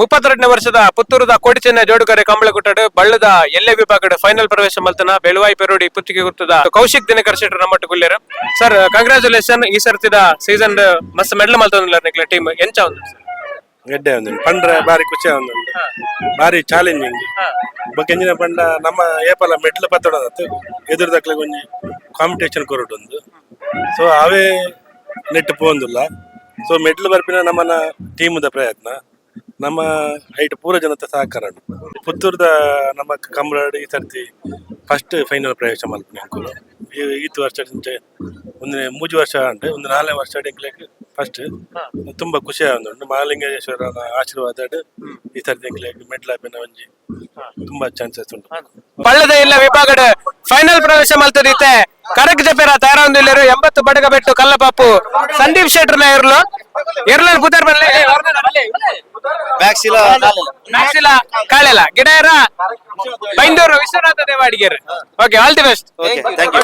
32ನೇ ವರ್ಷದ ಪುತ್ತೂರದ ಕೋಟಿ ಚೆನ್ನ ಜೋಡುಕರೆ ಕಂಬಳಗುಟ್ಟಡು ಬಳ್ಳದ ಎಲ್ಲೆ ವಿಭಾಗದ ಫೈನಲ್ ಪ್ರವೇಶ ಮಲ್ತನ ಬೆಳುವಾಯಿ ಪೆರೋಡಿ ಪುತ್ತಿಗೆ ಗುರ್ತದ ಕೌಶಿಕ್ ದಿನಕರ್ ಶೆಟ್ಟರ್ ನಮ್ಮಟ್ಟು ಗುಲ್ಲೇರ ಸರ್ ಕಂಗ್ರಾಚುಲೇಷನ್ ಈ ಸರ್ತಿದ ಸೀಸನ್ ಮಸ್ತ್ ಮೆಡಲ್ ಮಲ್ತೊಂದಿಲ್ಲ ಟೀಮ್ ಎಂಚ ಒಂದು ಗೆಡ್ಡೆ ಒಂದು ಪಂಡ್ರೆ ಬಾರಿ ಖುಷಿ ಒಂದು ಬಾರಿ ಚಾಲೆಂಜಿಂಗ್ ಬೊಕೆಂಜಿನ ಪಂಡ ನಮ್ಮ ಏಪಲ ಮೆಡ್ಲ್ ಪತ್ತೊಡದತ್ತು ಎದುರುದಕ್ಲೆ ಒಂಜಿ ಕಾಂಪಿಟೇಷನ್ ಕೊರಡು ಒಂದು ಸೊ ಅವೇ ನೆಟ್ ಪೋಂದುಲ್ಲ ಸೊ ಮೆಡ್ಲ್ ಬರ್ಪಿನ ನಮ್ಮನ ಟೀಮ್ದ ಪ್ರಯತ್ನ ನಮ್ಮ ಐಟ್ ಪೂರ ಜನತ ಸಹಕಾರ ಪುತ್ತೂರ್ದ ನಮ್ಮ ಕಂಬಳಾಡಿ ಈ ಸರ್ತಿ ಫಸ್ಟ್ ಫೈನಲ್ ಪ್ರವೇಶ ಮಲ್ಪನೆ ಅಂಕುಲು ಈತ್ ವರ್ಷ ಒಂದು 3 ವರ್ಷ ಉಂಟು ಒಂದು 4 ವರ್ಷ ಡಿಂಕ್ಲೆಗ್ ಫಸ್ಟ್ ತುಂಬಾ ಖುಷಿ ಆಗುಂಡು ಮಹಾಲಿಂಗೇಶ್ವರನ ಆಶೀರ್ವಾದ ಈ ಸರ್ತಿ ಮೆಡ್ಲ್ ಆಪಿನ ಒಂಜಿ ತುಂಬಾ ಚಾನ್ಸಸ್ ಉಂಟು. ಪಳ್ಳದ ಇಲ್ಲ ವಿಭಾಗದ ಫೈನಲ್ ಪ್ರವೇಶ ಮಲ್ತದಿತ್ತೆ ಕರಕ್ ಜಪೇರ ತಯಾರೊಂದಿಲ್ಲರು 80 ಬಡಗ ಬೆಟ್ಟು ಕಲ್ಲಪಾಪು ಸಂದೀಪ್ ಶೆಟ್ಟರ್ನ ಇರ್ಲು ಎರ್ಲನ್ ಬುದರ್ ಬರಲೇ ಮ್ಯಾಕ್ಸಿಲ ಕಾಳೆಲ ಗಿಡಯರ Byndoor Vishwanatha Devadiger. Okay, all the best. Okay, thank you.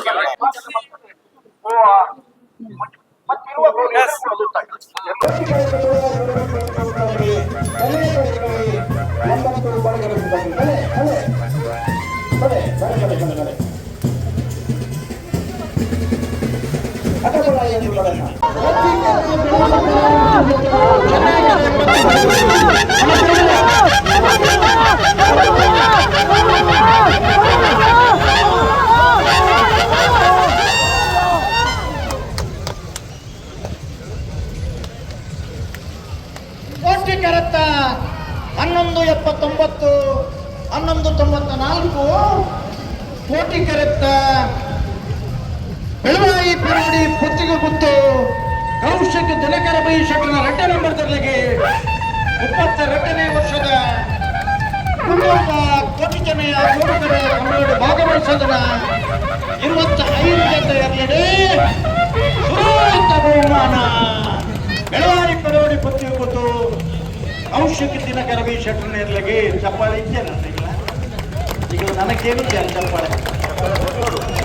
ಕರೆತ್ತ 1179 1194 ಕೋಟಿ ಕರೆತ್ತ ಬೆಳವಾಯಿ ಪೆರೋಡಿ ಪುತ್ತಿಗೆ ಗುತ್ತು ಕೌಶಿಕ್ ದಿನಕರ ಬೈ ಶೆಟ್ಟರ್ನ 2ನೇ ನಂಬರ್ ತರಲಿಗೆ 22ನೇ ವರ್ಷದ ಕುಟುಂಬ ಕೋಟಿ ಚೆನ್ನಯ್ಯ ಜೋಡುಕರೆ ಕಂಬಳಾಡಿ ಭಾಗವಹಿಸೋದನ್ನ 25 ಜೊತೆ ಇರಲಿದೆ ಸುರತ ಬಹುಮಾನ ಬೆಳವಾಯಿ ಪೆರೋಡಿ ಪುತ್ತಿಗೆ ಗುತ್ತು ಕೌಶಿಕ್ ದಿನಕರ ಬೈ ಶೆಟ್ಟರ್ನ ಇರಲಿಗೆ ಚಪ್ಪಾಳೆ ಇದ್ದೇನೆ ಈಗ ನನಗೇನು ಚಪ್ಪಾಳೆ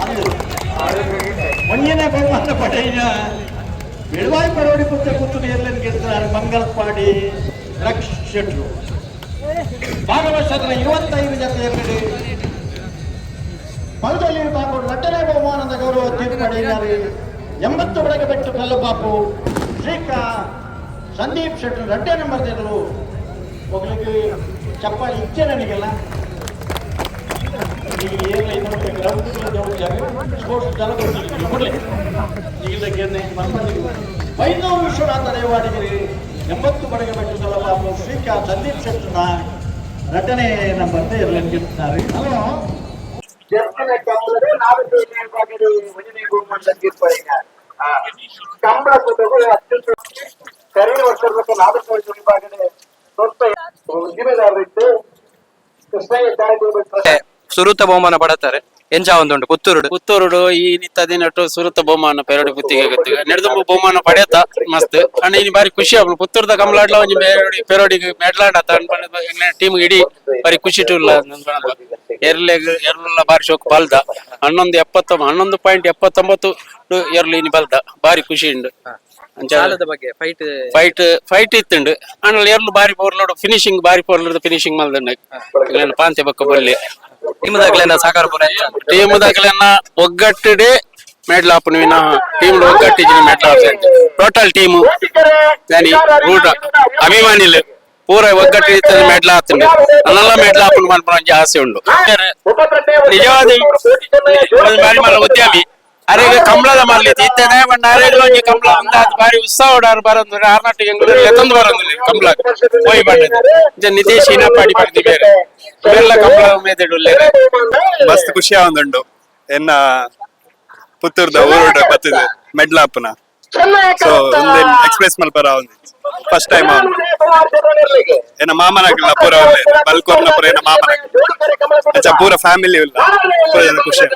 ಅಂದರು ಮುಂಜಿನ ಬಹುಮಾನ ಪಡೆಯ ಬೆಳವಾಯಿ ಪೆರೋಡಿ ಪುತ್ತಿಗೆ ಗುತ್ತು ಎಲ್ಲೆಲ್ಲಿ ಗೆಲ್ತಾರೆ ಮಂಗಲ್ಪಾಡಿ ಲಕ್ಷ ಶೆಟ್ರು ಭಾಗವಹಿಸಿದ್ರೆ 25 ಜೊತೆ ಇರಲಿ ಬಲದಲ್ಲಿ ಬಾಪು 2ನೇ ಬಹುಮಾನದ ಗೌರವ ತೀರ್ಪು ಪಡೆಯಿದ್ದಾರೆ 80 ಬಡಗ ಬೆಟ್ಟು ಕಲ್ಲಬಾಪು ಶ್ರೀಕಾ ಸಂದೀಪ್ ಶೆಟ್ಟರ್ 2ನೇ ನಂಬರ್ ತೆರಳು ಹೋಗ್ಲಿಕ್ಕೆ ಚಪ್ಪಾಳಿ ಇಚ್ಛೆ ನನಗೆಲ್ಲ ಈಗ ಏನು ಇನ್ನೊಂದು ಗ್ರೌಂಡ್ ಸ್ಪೋರ್ಟ್ಸ್ ಜಲ ಕೊಡಲಿ ಈಗ ಬೈಂದೂರು ವಿಶ್ವನಾಥ ದೇವಾಡಿಗಿರಿ 80 ಬಡಗ ಬೆಟ್ಟು ಕಲ್ಲಬಾಪು ಶ್ರೀಕಾ ಸಂದೀಪ್ ಶೆಟ್ಟರ್ನ 2ನೇ ನಂಬರ್ ತೆರಳನ್ನು ಗೆಲ್ತಾರೆ. ಹಲೋ ಸುರುತ ಬಹುಮಾನ ಪಡತಾರೆ ಎಂಚ ಒಂದುಂಟು ಪುತ್ತೂರುಡು ಈ ನಿತ್ತ ದಿನಟ್ಟು ಸುರುತ ಬಹುಮಾನ ಪೆರೋಡಿ ಪುತ್ತಿಗೆ ಗೊತ್ತಿಗೆ ನಡೆದು ಬಹುಮಾನ ಪಡೆಯತ್ತ ಮಸ್ತ್ ಅಣ್ಣ ಇನ್ನು ಬಾರಿ ಖುಷಿ ಆಗ್ಲು ಪುತ್ತೂರ್ದ ಕಮಲಾಡ್ಲ ಒಂಜಿ ಪೆರೋಡಿಗೆ ಮೆಡ್ಲಾಡತ್ತ ಟೀಮ್ ಇಡೀ ಬಾರಿ ಖುಷಿ ಟೂಲ್ಲ ಎರ್ಲೆಲ್ಲ ಬಾರಿ ಶೋಕ್ ಬಲ್ದ 11.79 ಎರ್ಲಿ ಇನ್ನು ಬಲ್ದ ಬಾರಿ ಖುಷಿ ಉಂಡು. ಫೈಟ್ ಇತ್ತುಂಡು ಅಣ್ಣ ಎರ್ಲು ಬಾರಿ ಪೋರ್ಲೋಡು ಫಿನಿಶಿಂಗ್ ಬಾರಿ ಪೋರ್ಲೋಡು ಫಿನಿಶಿಂಗ್ ಮಲ್ದಂಡ ಪಾಂತೆ ಬಕ್ಕ ಬಲ್ಲಿ ಟೀಮ್ದಾಗ್ಲೇನ ಸಾಕಾರ ಟೀಮ್ದಾಗ್ಲೇನ ಒಗ್ಗಟ್ಟಿಡೆ ಮೆಡ್ಲ್ ಆಪುನ ವಿನ ಟೀಮ್ ಒಗ್ಗಟ್ಟಿನ ಮೆಡ್ಲ್ ಟೋಟಲ್ ಟೀಮ್ ಊಟ ಅಭಿಮಾನಿಲು ಪೂರ ಒಗ್ಗಟ್ಟು ಮೆಡ್ಲ್ ಆತುಂಡು ನನ್ನೆಲ್ಲ ಮೆಡ್ಲ್ ಆಪುನ ಮನ್ಪುನ ಆಸೆ ಉಂಡು. ನಿಜವಾದ ಬಾರಿ ಮಲ್ಲ ಉದ್ಯಮಿ ಅರೆಗೆ ಕಂಬಳದ ಮರ್ಲಿತ್ತು ಇತ್ತೇನೆ ಬಣ್ಣ ಅರೆಗೆ ಒಂಜಿ ಕಂಬಳ ಒಂದಾದ ಬಾರಿ ಉತ್ಸವ ಓಡಾರು ಬರೋದು ಆರ್ನಾಟಿಗೆ ಎತ್ತೊಂದು ಬರೋದಿಲ್ಲ ಕಂಬಳ ಹೋಯ್ ಬಣ್ಣದ ನಿತೇಶ್ ಇನಪಾಡಿ ಬರ್ದಿ ಬೇರೆ ಎಲ್ಲ ಕಂಬಳ ಮೇದೆಡುಲ್ಲೆ ಮಸ್ತ್ ಖುಷಿ ಆಗುಂಡು ಎನ್ನ ಪುತ್ತೂರ್ದ ಊರುಡ ಬತ್ತದ ಮೆಡ್ಲಾಪುನ ಸೊ ಒಂದೇ ಎಕ್ಸ್ಪ್ರೆಸ್ ಮಲ್ಪರ ಫಸ್ಟ್ ಟೈಮ್ ಏನ ಮಾಮನಗಲ್ಲ ಪೂರ ಬಲ್ಕೋರ್ನ ಪೂರ ಏನ ಮಾಮನಗ ಪೂರ ಫ್ಯಾಮಿಲಿ ಇಲ್ಲ ಪೂರ ಖುಷಿ.